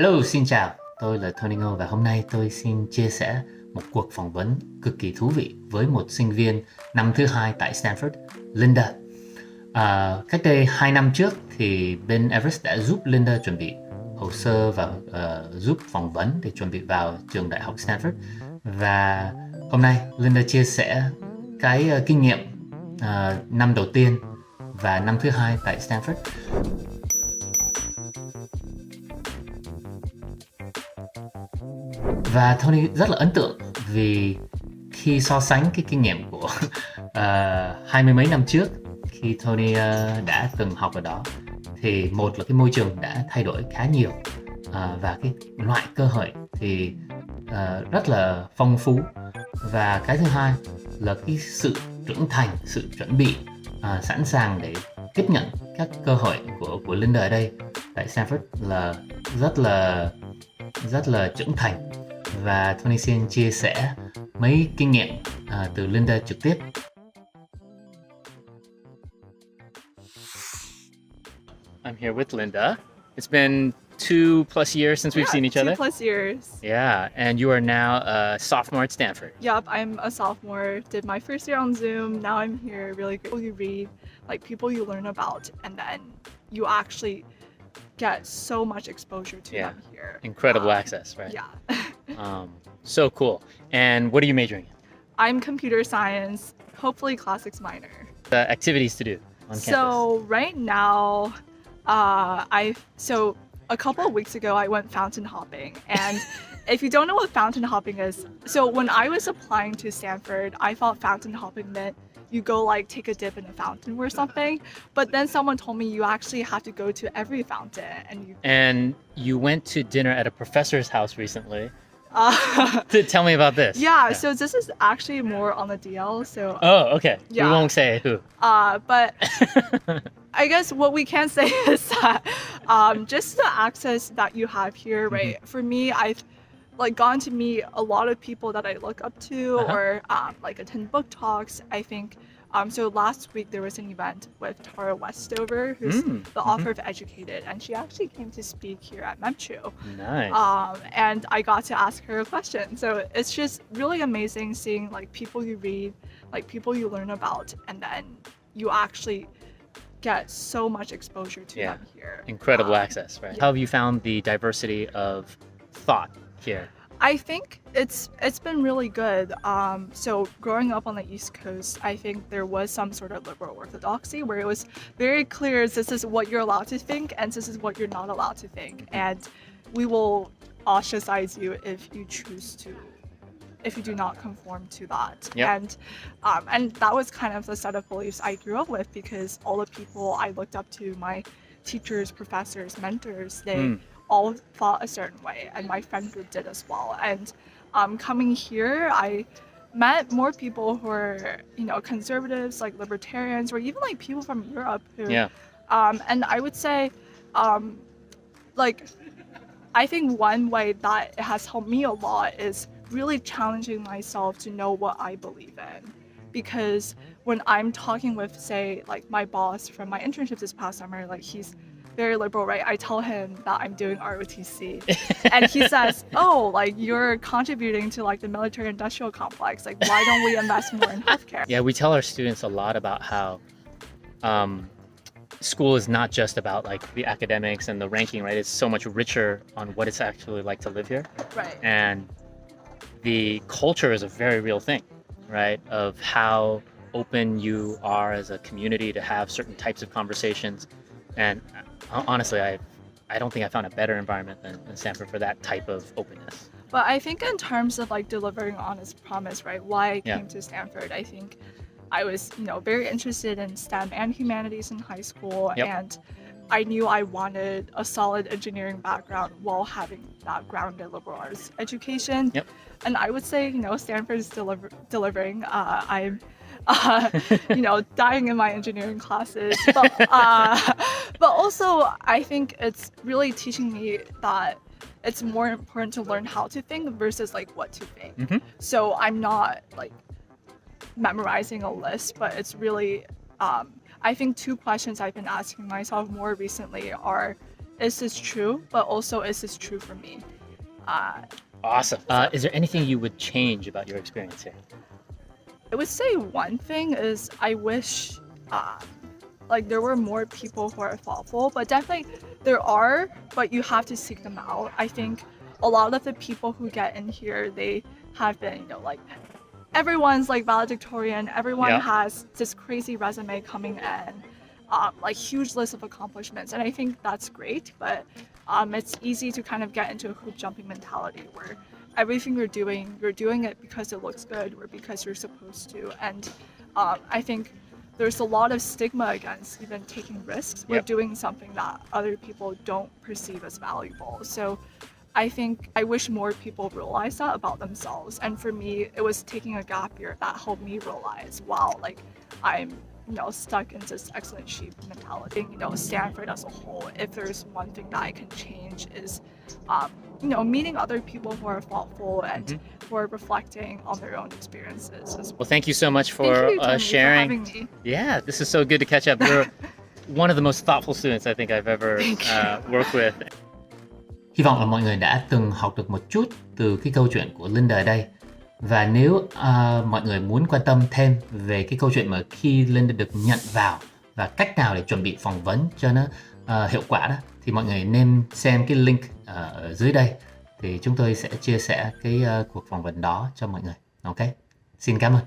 Hello, xin chào, tôi là Tony Ngo và hôm nay tôi xin chia sẻ một cuộc phỏng vấn cực kỳ thú vị với một sinh viên năm thứ hai tại Stanford, Linda. Cách đây 2 năm trước thì bên Everest đã giúp Linda chuẩn bị hồ sơ và giúp phỏng vấn để chuẩn bị vào trường đại học Stanford. Và hôm nay Linda chia sẻ cái kinh nghiệm năm đầu tiên và năm thứ hai tại Stanford. Và Tony rất là ấn tượng vì khi so sánh cái kinh nghiệm của 20 mấy năm trước khi Tony đã từng học ở đó, thì một là cái môi trường đã thay đổi khá nhiều và cái loại cơ hội thì rất là phong phú, và cái thứ hai là cái sự trưởng thành, sự chuẩn bị sẵn sàng để tiếp nhận các cơ hội của Linda ở đây tại Stanford là rất là trưởng thành. Và Tony xin chia sẻ mấy kinh nghiệm từ Linda trực tiếp. I'm here with Linda. It's been 2+ years since we've seen each other. 2+ years. Yeah, and you are now a sophomore at Stanford. Yep, I'm a sophomore. Did my first year on Zoom. Now I'm here. Really great. You read, like people you learn about, and then you actually get so much exposure to them here. Incredible access, right? Yeah. So cool. And what are you majoring in? I'm computer science, hopefully classics minor. The activities to do on campus. So right now, so a couple of weeks ago I went fountain hopping, and if you don't know what fountain hopping is, so when I was applying to Stanford, I thought fountain hopping meant you go like take a dip in a fountain or something, but then someone told me you actually have to go to every fountain and you went to dinner at a professor's house recently. Tell me about this. Yeah, so this is actually more on the DL. So oh, okay. Yeah. We won't say who. But I guess what we can say is that just the access that you have here, right? Mm-hmm. For me, I've like gotten to meet a lot of people that I look up to, or like attend book talks. I think so last week there was an event with Tara Westover, who's the author of Educated, and she actually came to speak here at MEMCHU. Nice. And I got to ask her a question. So it's just really amazing seeing like people you read, like people you learn about, and then you actually get so much exposure to them here. Incredible access, right? How have you found the diversity of thought here? I think it's been really good. So growing up on the East Coast, I think there was some sort of liberal orthodoxy where it was very clear this is what you're allowed to think and this is what you're not allowed to think. And we will ostracize you if you do not conform to that. Yep. And that was kind of the set of beliefs I grew up with, because all the people I looked up to, my teachers, professors, mentors, they all thought a certain way, and my friend group did as well. And coming here, I met more people who are, conservatives, like libertarians, or even like people from Europe who, and I would say, I think one way that it has helped me a lot is really challenging myself to know what I believe in. Because when I'm talking with, say, like my boss from my internship this past summer, like he's very liberal, right? I tell him that I'm doing ROTC, and he says, "Oh, like you're contributing to like the military-industrial complex. Like, why don't we invest more in healthcare?" Yeah, we tell our students a lot about how school is not just about like the academics and the ranking, right? It's so much richer on what it's actually like to live here. Right. And the culture is a very real thing, right? Of how open you are as a community to have certain types of conversations. And honestly, I don't think I found a better environment than Stanford for that type of openness. But I think in terms of like delivering on his promise, right? Why I came to Stanford, I think I was, very interested in STEM and humanities in high school, and I knew I wanted a solid engineering background while having that grounded liberal arts education. And I would say, Stanford is delivering. I'm dying in my engineering classes, but also I think it's really teaching me that it's more important to learn how to think versus like what to think. So I'm not like memorizing a list, but it's really I think two questions I've been asking myself more recently are, is this true, but also is this true for me? Awesome. Is there anything you would change about your experience here? I would say one thing is I wish like there were more people who are thoughtful, but definitely there are, but you have to seek them out. I think a lot of the people who get in here, they have been, like everyone's like valedictorian, everyone has this crazy resume coming in, like huge list of accomplishments, and I think that's great, but it's easy to kind of get into a hoop jumping mentality where everything you're doing it because it looks good or because you're supposed to, and I think there's a lot of stigma against even taking risks with doing something that other people don't perceive as valuable. So I think I wish more people realize that about themselves. And for me, it was taking a gap year that helped me realize, wow, like I'm stuck in this excellent sheep mentality. Stanford as a whole, if there's one thing that I can change is meeting other people who are thoughtful and who are reflecting on their own experiences as well. Well, thank you so much for Thank you, Tony, sharing. for having me. Yeah, this is so good to catch up. You're one of the most thoughtful students I think I've ever worked with. Hy vọng là mọi người đã từng học được một chút từ cái câu chuyện của Linda ở đây. Và nếu mọi người muốn quan tâm thêm về cái câu chuyện mà khi Linda được nhận vào và cách nào để chuẩn bị phỏng vấn cho nó hiệu quả đó, thì mọi người nên xem cái link ở dưới đây. Thì chúng tôi sẽ chia sẻ cái cuộc phỏng vấn đó cho mọi người. Ok, xin cảm ơn.